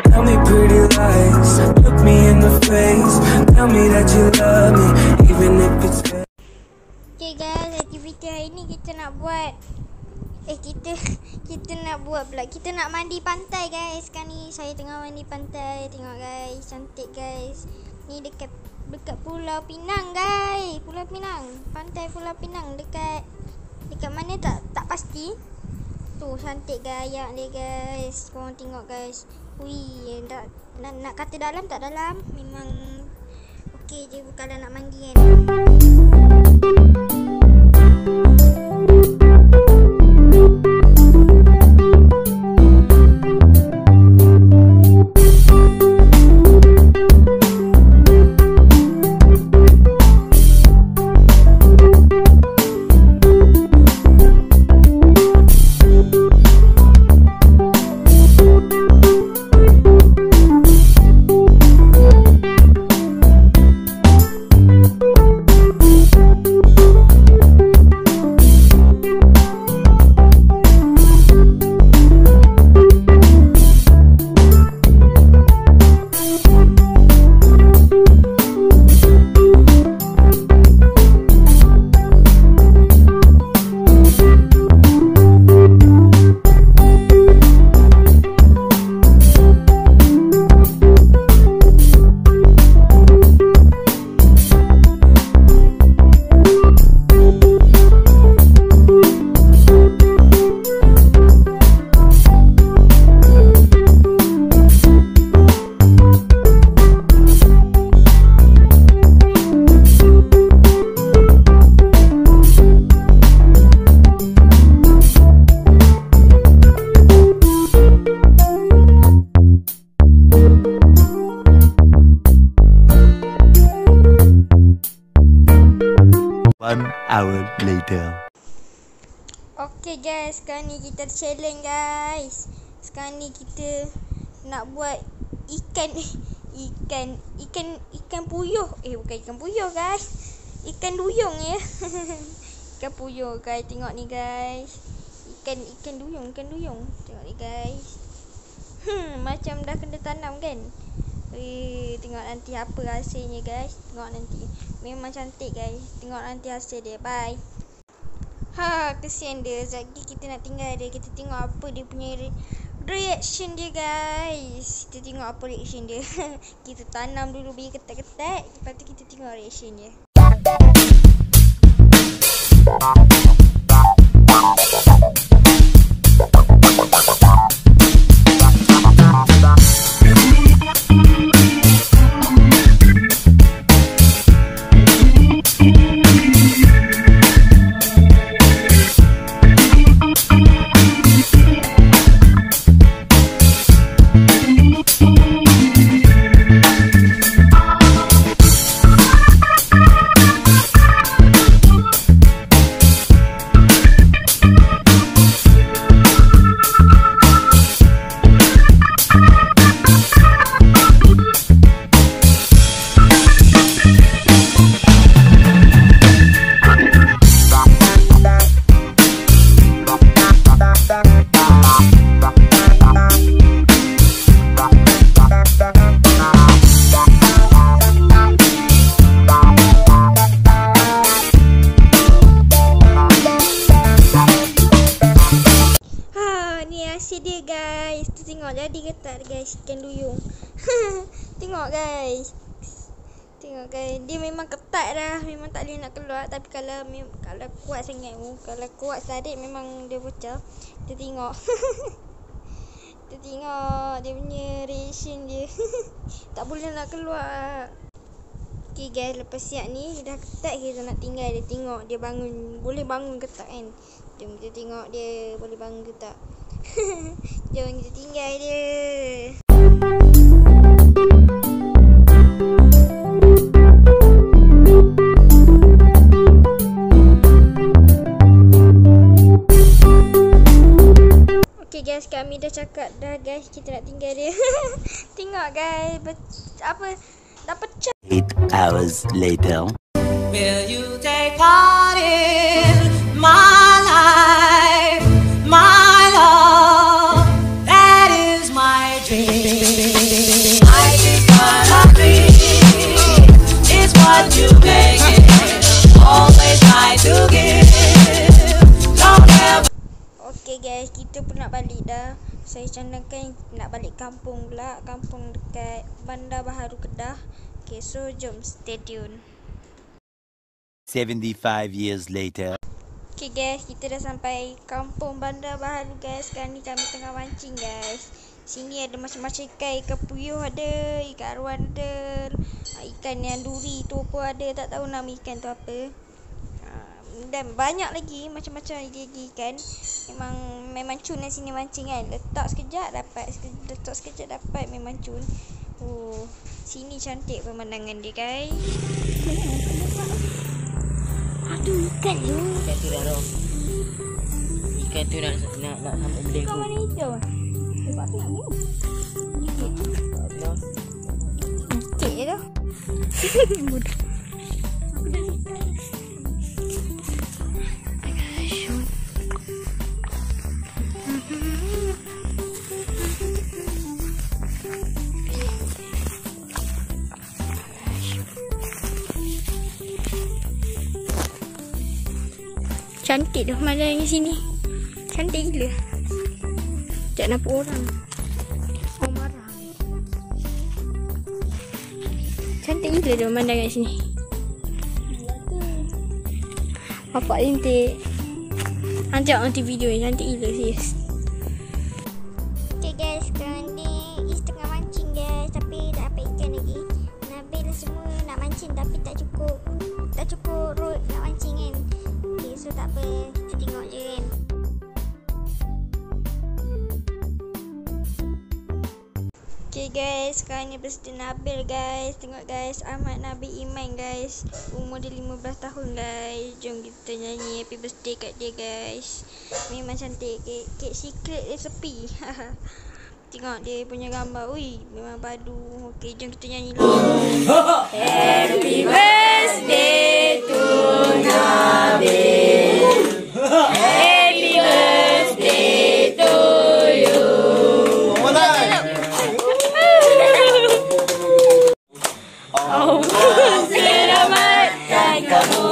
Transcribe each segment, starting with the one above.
Tell me pretty lies, look me in the face. Tell me that you love me, even if it's fake. Okay guys, aktiviti hari ni kita nak buat kita nak buat pula. Kita nak mandi pantai guys. Sekarang ni saya tengah mandi pantai. Tengok guys, cantik guys. Ni dekat Pulau Pinang guys. Pulau Pinang. Pantai Pulau Pinang dekat mana tak pasti. Tu cantik gaya dia guys. Korang tengok guys. Ui, nak kata dalam tak dalam. Memang okey je kalau nak mandi kan. One hour later. Okay guys, sekarang ni kita challenge guys. Sekarang ni kita nak buat ikan puyuh. Bukan ikan puyuh guys. Ikan duyung ya. Ikan puyuh guys, tengok ni guys. Ikan duyung. Tengok ni guys. Macam dah kena tanam kan. Tengok nanti apa hasilnya guys. Tengok nanti. Memang cantik guys. Tengok nanti hasil dia. Bye. Kesian dia. Sekejap lagi kita nak tinggal dia. Kita tengok apa dia punya reaction dia guys. Kita tengok apa reaction dia. Kita tanam dulu biji ketat-ketat. Lepas tu kita tengok reaction dia. Hasil dia guys. Tu tengok jadi ke tak guys ikan duyung. Tengok guys. Dia memang ketat dah. Memang tak boleh nak keluar. Tapi kalau kuat sangat, kalau kuat sadik memang dia pecah. Kita tengok. Kita tengok dia punya reaction dia. Tak boleh nak keluar. Okay guys, lepas siap ni dah ketat, kita nak tinggal dia. Tengok dia bangun. Boleh bangun ke tak kan. Jom kita tengok dia boleh bangun ke tak. Jom kita tinggal dia. Okay guys, kami dah cakap dah guys, kita nak tinggal dia. Tengok guys, dah pecah. 8 hours later. Will you take part in my life, my love, guys, kita pun nak balik dah. Saya cadangkan nak balik kampung pula. Kampung dekat Bandar Baharu Kedah. Okay, so jom stay tune. 75 years later. Okay guys, kita dah sampai kampung Bandar Baharu guys. Sekarang ni kami tengah mancing guys. Sini ada macam-macam ikan. Ikan puyuh ada, ikan aruan ada, ikan yang duri tu pun ada. Tak tahu nama ikan tu apa. Dan banyak lagi macam-macam lagi ikan. Memang cun di sini mancing kan. Letak sekejap dapat, letak sekejap dapat, memang cun. Oh, sini cantik pemandangan dia guys. Aduh, ikan tu. Ikan tu dah roh. Ikan tu nak sampai belenggu. Ikan warna hijau ah. Sebab tu nak minum. Okey je tu. Mudah. Aku dah ikan. Cantik dah pemandangan di sini. Cantik gila. Tak nampak orang. Oh, marah. Cantik gila dah pemandangan di sini. Bapak lintik. Nanti nanti video ni cantik gila serius. Okay guys, sekarang ni Is tengah mancing guys. Tapi tak dapat ikan lagi. Nabil semua nak mancing tapi tak cukup. Tak cukup road nak mancing kan. Okay, so tak apa. Kita tengok je kan. Okay guys, sekarang ni birthday Nabil guys. Tengok guys, Ahmad Nabil Iman guys. Umur dia 15 tahun guys. Jom kita nyanyi happy birthday kat dia guys. Memang cantik. Kek secret recipe. Tengok dia punya gambar. Ui, memang padu. Okay, jom kita nyanyi dulu. Happy birthday to Nabil. Happy birthday to you. Allah selamatkan kamu.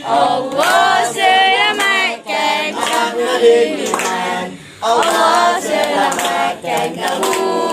Allah selamatkan kamu. Allah selamatkan kamu.